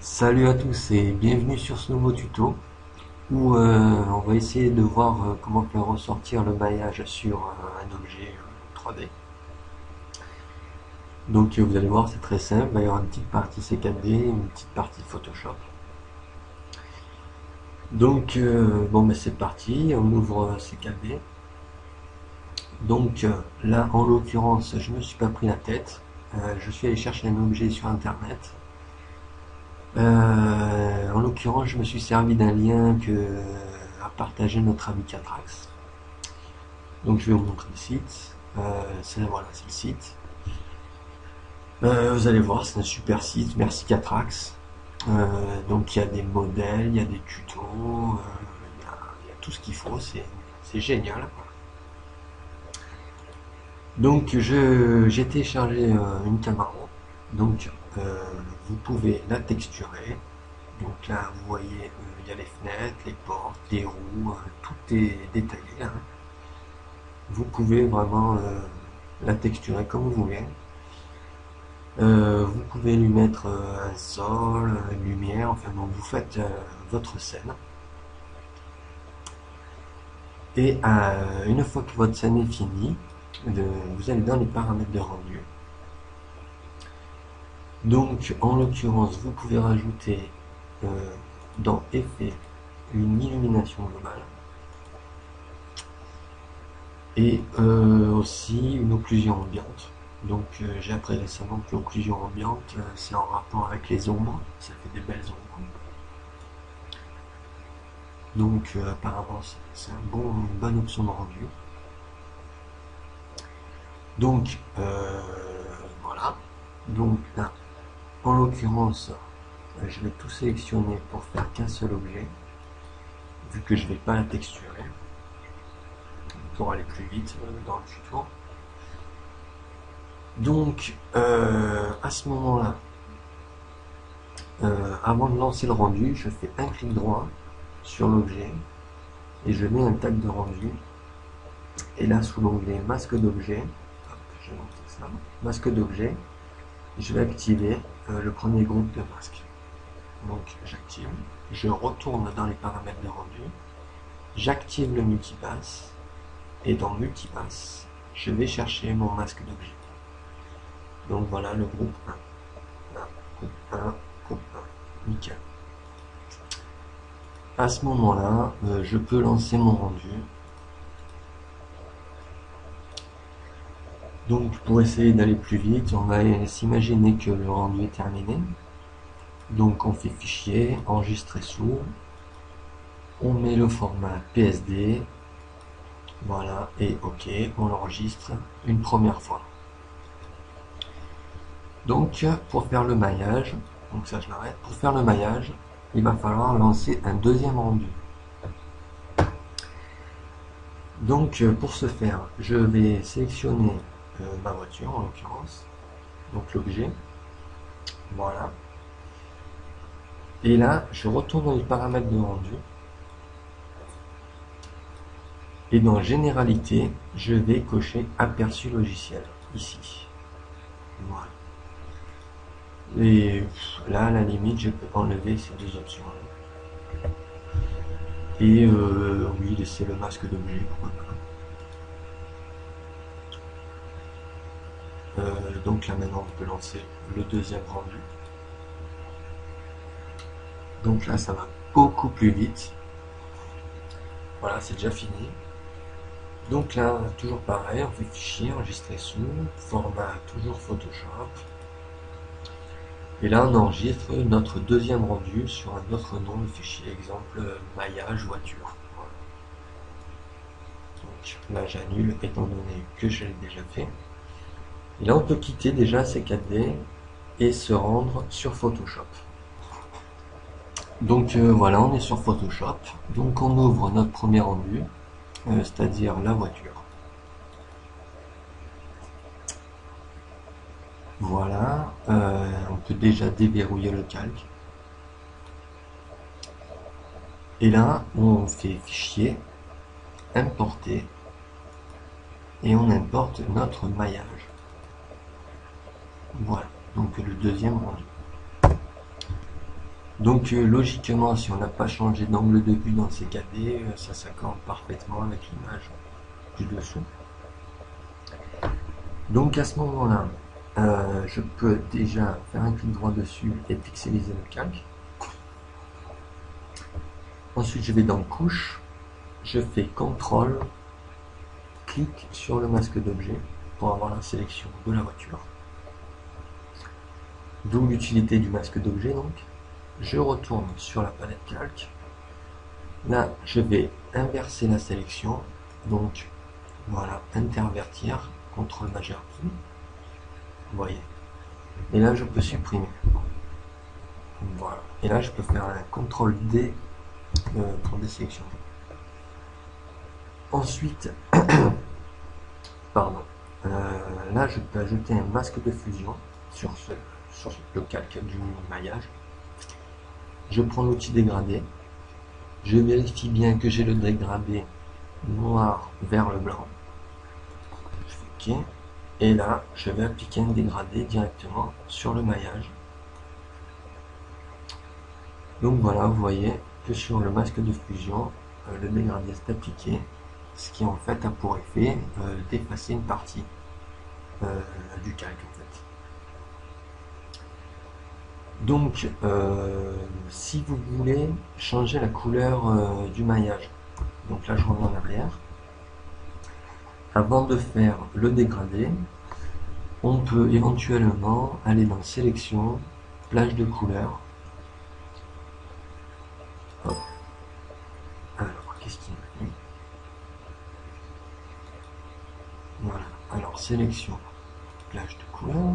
Salut à tous et bienvenue sur ce nouveau tuto où on va essayer de voir comment faire ressortir le maillage sur un objet 3D. Donc vous allez voir, c'est très simple, il va y avoir une petite partie CAD, une petite partie Photoshop. Donc bon ben c'est parti, on ouvre CAD. Donc là en l'occurrence je me suis pas pris la tête, je suis allé chercher un objet sur internet. En l'occurrence, je me suis servi d'un lien que a partagé notre ami Catrax. Donc je vais vous montrer le site. Voilà, c'est le site. Vous allez voir, c'est un super site. Merci Catrax. Donc il y a des modèles, il y a des tutos, il y a tout ce qu'il faut. C'est génial. Donc j'ai téléchargé une Camaro. Donc vous pouvez la texturer. Donc là, vous voyez, il y a les fenêtres, les portes, les roues, tout est détaillé, hein. Vous pouvez vraiment la texturer comme vous voulez. Vous pouvez lui mettre un sol, une lumière, enfin bon, vous faites votre scène. Et une fois que votre scène est finie, vous allez dans les paramètres de rendu. Donc, en l'occurrence, vous pouvez rajouter dans Effet une illumination globale et aussi une occlusion ambiante. Donc j'ai appris récemment que l'occlusion ambiante c'est en rapport avec les ombres, ça fait des belles ombres. Donc apparemment c'est une bonne option de rendu. Donc voilà. Donc là, en l'occurrence, je vais tout sélectionner pour faire qu'un seul objet, vu que je ne vais pas la texturer, pour aller plus vite dans le tuto. Donc, à ce moment-là, avant de lancer le rendu, je fais un clic droit sur l'objet et je mets un tag de rendu. Et là, sous l'onglet masque d'objet, je vais monter ça, masque d'objet, je vais activer le premier groupe de masques. Donc, j'active, je retourne dans les paramètres de rendu, j'active le multipass et dans multipass, je vais chercher mon masque d'objet. Donc voilà le groupe 1. Groupe 1, groupe 1. Nickel. À ce moment-là, je peux lancer mon rendu. Donc pour essayer d'aller plus vite, on va s'imaginer que le rendu est terminé. Donc on fait fichier, enregistrer sous. On met le format PSD. Voilà, et OK, on l'enregistre une première fois. Donc, pour faire le maillage, donc ça je l'arrête, pour faire le maillage, il va falloir lancer un deuxième rendu. Donc, pour ce faire, je vais sélectionner ma voiture en l'occurrence, donc l'objet, voilà. Et là, je retourne dans les paramètres de rendu. Et dans Généralité, je vais cocher Aperçu logiciel, ici. Voilà. Et là, à la limite, je peux enlever ces deux options. Et oui, laisser le masque d'objet, pourquoi pas. Donc là, maintenant, on peut lancer le deuxième rendu. Donc là, ça va beaucoup plus vite. Voilà, c'est déjà fini. Donc là, toujours pareil, on fait fichier, enregistrer sous, format toujours Photoshop. Et là, on enregistre notre deuxième rendu sur un autre nom de fichier, exemple maillage voiture. Voilà. Donc là, j'annule étant donné que je l'ai déjà fait. Et là, on peut quitter déjà CAD et se rendre sur Photoshop. Donc voilà, on est sur Photoshop. Donc on ouvre notre premier rendu, c'est-à-dire la voiture. Voilà, on peut déjà déverrouiller le calque. Et là, on fait fichier, importer, et on importe notre maillage. Voilà, donc le deuxième rendu. Donc logiquement, si on n'a pas changé d'angle de vue dans ces CKD, ça s'accorde parfaitement avec l'image du dessous. Donc à ce moment-là, je peux déjà faire un clic droit dessus et pixeliser le calque. Ensuite, je vais dans Couche, je fais CTRL, clic sur le masque d'objet pour avoir la sélection de la voiture. D'où l'utilité du masque d'objet donc. Je retourne sur la palette calque. Là, je vais inverser la sélection. Donc, voilà, intervertir, CTRL majeur I. Vous voyez. Et là, je peux supprimer. Voilà. Et là, je peux faire un CTRL D pour désélectionner. Ensuite, pardon. Là, je peux ajouter un masque de fusion sur le calque du maillage. Je prends l'outil dégradé. Je vérifie bien que j'ai le dégradé noir vers le blanc. Je fais OK. Et là, je vais appliquer un dégradé directement sur le maillage. Donc voilà, vous voyez que sur le masque de fusion, le dégradé est appliqué, ce qui en fait a pour effet d'effacer une partie du calque en fait. Donc, si vous voulez changer la couleur du maillage, donc là je reviens en arrière, avant de faire le dégradé, on peut éventuellement aller dans Sélection, plage de couleurs. Hop. Alors, qu'est-ce qu'il m'a dit? Voilà, alors Sélection, plage de couleurs.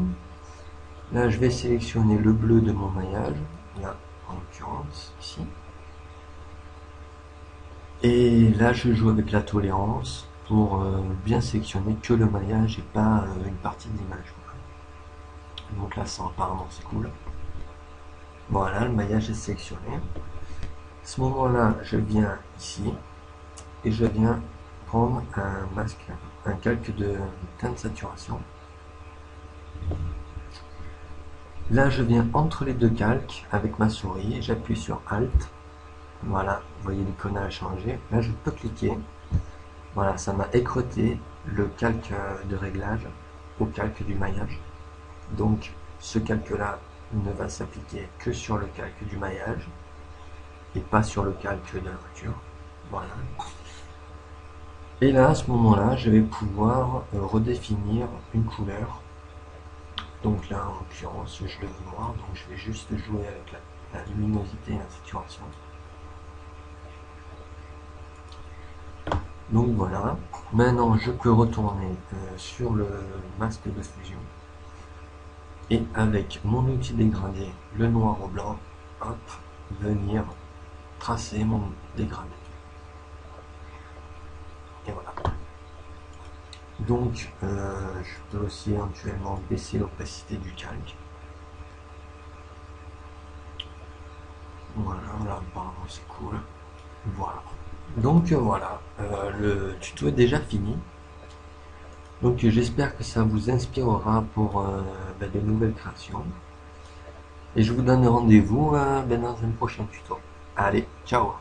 Là, je vais sélectionner le bleu de mon maillage, là, en l'occurrence, ici. Et là, je joue avec la tolérance pour bien sélectionner que le maillage et pas une partie de l'image. Donc là, ça, apparemment, c'est cool. Voilà, le maillage est sélectionné. À ce moment-là, je viens ici et je viens prendre un masque, un calque de teinte saturation. Là, je viens entre les deux calques avec ma souris et j'appuie sur Alt. Voilà, vous voyez l'icône a changé. Là, je peux cliquer. Voilà, ça m'a écrêté le calque de réglage au calque du maillage. Donc, ce calque-là ne va s'appliquer que sur le calque du maillage et pas sur le calque de la voiture. Voilà. Et là, à ce moment-là, je vais pouvoir redéfinir une couleur. Donc là, en l'occurrence, je le veux noir, donc je vais juste jouer avec la luminosité et la saturation. Donc voilà, maintenant je peux retourner sur le masque de fusion et avec mon outil dégradé, le noir au blanc, hop, venir tracer mon dégradé. Et voilà. Donc, je peux aussi éventuellement baisser l'opacité du calque. Voilà, là apparemment c'est cool. Voilà. Donc voilà, le tuto est déjà fini. Donc j'espère que ça vous inspirera pour de nouvelles créations. Et je vous donne rendez-vous dans un prochain tuto. Allez, ciao!